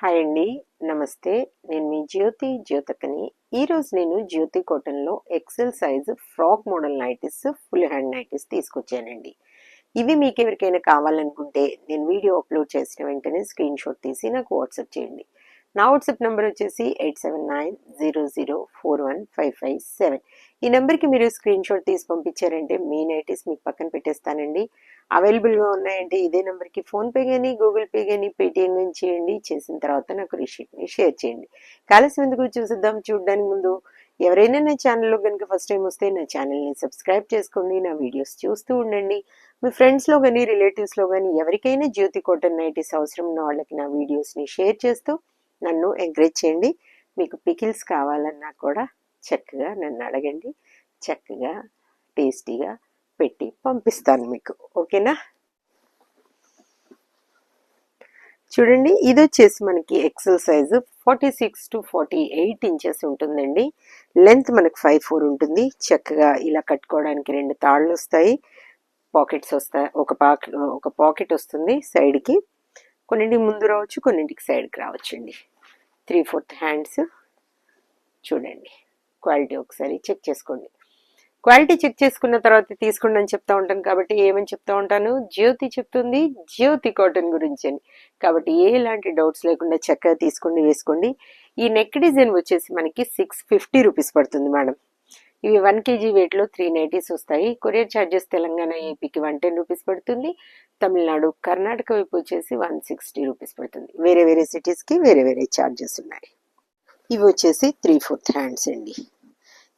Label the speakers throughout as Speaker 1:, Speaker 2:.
Speaker 1: Hi అండి, నమస్తే. నేను మీ జ్యోతకని. ఈరోజు నేను జ్యోతి కాటన్లో XL size frock model nighties, full hand nighties తీసుకొచ్చానండి. ఇవి మీకు ఎవరికైనా కావాలనుకుంటే నేను వీడియో అప్లోడ్ చేసిన వెంటనే స్క్రీన్ షాట్ తీసి నాకు వాట్సాప్ చేయండి. నా వాట్సాప్ నెంబర్ వచ్చేసి 8790041557. ఈ నెంబర్కి మీరు స్క్రీన్ షాట్ తీసి పంపించారంటే మీ నైటీస్ మీకు పక్కన పెట్టేస్తానండి. అవైలబుల్గా ఉన్నాయంటే ఇదే నెంబర్కి ఫోన్పే కానీ, గూగుల్ పే కానీ, పేటిఎం కానీ చేయండి. చేసిన తర్వాత నాకు రిసీప్ట్ని షేర్ చేయండి. కాలస్యం ఎందుకు చూసిద్దాం. చూడడానికి ముందు ఎవరైనా నా ఛానల్లో కనుక ఫస్ట్ టైం వస్తే నా ఛానల్ని సబ్స్క్రైబ్ చేసుకోండి. నా వీడియోస్ చూస్తూ ఉండండి. మీ ఫ్రెండ్స్లో కానీ, రిలేటివ్స్లో కానీ ఎవరికైనా జ్యోతి కాటన్ నైటీస్ అవసరం ఉన్న వాళ్ళకి నా వీడియోస్ని షేర్ చేస్తూ నన్ను ఎంకరేజ్ చేయండి. మీకు పికిల్స్ కావాలన్నా కూడా చక్కగా నన్ను అడగండి. చక్కగా టేస్టీగా పెట్టి పంపిస్తాను మీకు. ఓకేనా? చూడండి, ఇది వచ్చేసి మనకి ఎక్సెల్ సైజు 46 to 48 ఇంచెస్ ఉంటుందండి. లెంత్ మనకి 5'4" ఉంటుంది. చక్కగా ఇలా కట్టుకోవడానికి 2 తాళ్ళు వస్తాయి, పాకెట్స్ వస్తాయి. ఒక పాకెట్ వస్తుంది సైడ్కి. కొన్నింటికి ముందు రావచ్చు, కొన్నింటికి సైడ్కి రావచ్చండి. 3/4 హ్యాండ్స్. చూడండి, క్వాలిటీ ఒకసారి చెక్ చేసుకోండి. క్వాలిటీ చెక్ చేసుకున్న తర్వాత తీసుకోండి అని చెప్తా ఉంటాను కాబట్టి ఏమని చెప్తా ఉంటాను, జ్యోతి చెప్తుంది జ్యోతి కాటన్ గురించి అని. కాబట్టి ఎలాంటి డౌట్స్ లేకుండా చక్కగా తీసుకోండి, వేసుకోండి. ఈ నెక్ డిజైన్ వచ్చేసి మనకి 650 రూపీస్ పడుతుంది మేడం. ఇవి 1 kg వెయిట్లో 3 నైటీస్ వస్తాయి. కొరియర్ ఛార్జెస్ తెలంగాణ, ఏపీకి 110 రూపీస్ పడుతుంది. తమిళనాడు, కర్ణాటక వైపు వచ్చేసి 160 రూపీస్ పడుతుంది. వేరే వేరే సిటీస్కి వేరే వేరే ఛార్జెస్ ఉన్నాయి. ఇవి వచ్చేసి 3/4 హ్యాండ్స్ అండి.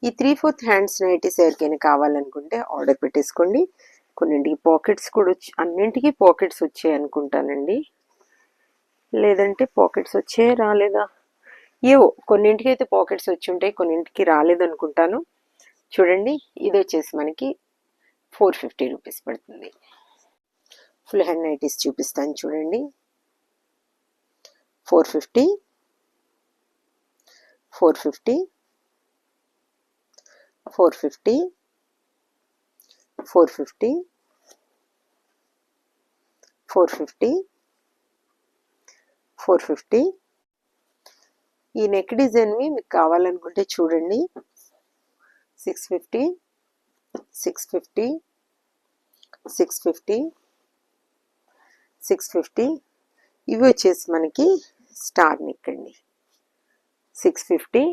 Speaker 1: ఈ 3/4 హ్యాండ్స్ నైటీస్ ఎవరికైనా కావాలనుకుంటే ఆర్డర్ పెట్టేసుకోండి. కొన్నింటికి పాకెట్స్ కూడా అన్నింటికి పాకెట్స్ వచ్చాయి అనుకుంటానండి. లేదంటే పాకెట్స్ వచ్చే రాలేదా, ఏవో కొన్నింటికి అయితే పాకెట్స్ వచ్చి ఉంటాయి, కొన్నింటికి రాలేదనుకుంటాను. చూడండి, ఇది వచ్చేసి మనకి 450 రూపీస్ పడుతుంది. ఫుల్ హ్యాండ్ నైటీస్ చూపిస్తాను చూడండి. 450, 450, 450, 450, 450, 450. ఈ నెక్ డిజైన్వి మీకు కావాలనుకుంటే చూడండి. 650, 650, 650, 650. ఇవి వచ్చేసి మనకి స్టార్ నెక్ అండి. 650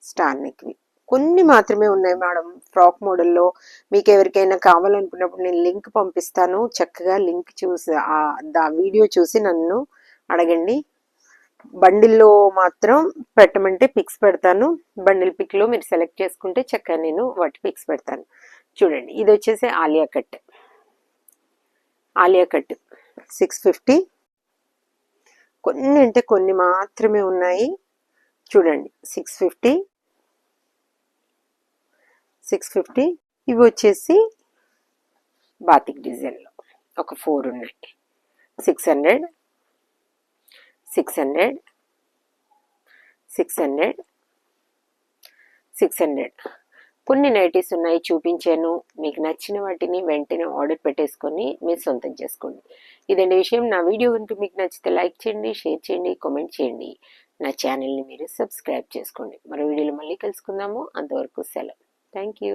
Speaker 1: స్టార్ నెక్వి కొన్ని మాత్రమే ఉన్నాయి మేడం ఫ్రాక్ మోడల్లో. మీకు ఎవరికైనా కావాలనుకున్నప్పుడు నేను లింక్ పంపిస్తాను. చక్కగా లింక్ చూసి ఆ వీడియో చూసి నన్ను అడగండి. బండిల్లో మాత్రం పెట్టమంటే పిక్స్ పెడతాను. బండిల్ పిక్లో మీరు సెలెక్ట్ చేసుకుంటే చక్కగా నేను వాటి పిక్స్ పెడతాను. చూడండి, ఇది వచ్చేసి ఆలియా కట్. ఆలియా కట్ 650. కొన్ని అంటే కొన్ని మాత్రమే ఉన్నాయి. చూడండి, 650, 650. ఇవి వచ్చేసి బాతిక్ డిజైన్లో ఒక 4 ఉన్నాయి. 600, 600, 600, 600. కొన్ని నైటీస్ ఉన్నాయి, చూపించాను. మీకు నచ్చిన వాటిని వెంటనే ఆర్డర్ పెట్టేసుకొని మీరు సొంతం చేసుకోండి. ఇదండి విషయం. నా వీడియో కనుక మీకు నచ్చితే లైక్ చేయండి, షేర్ చేయండి, కామెంట్ చేయండి. నా ఛానల్ని మీరు సబ్స్క్రైబ్ చేసుకోండి. మరో వీడియోలో మళ్ళీ కలుసుకుందాము. అంతవరకు సెలవు. Thank you.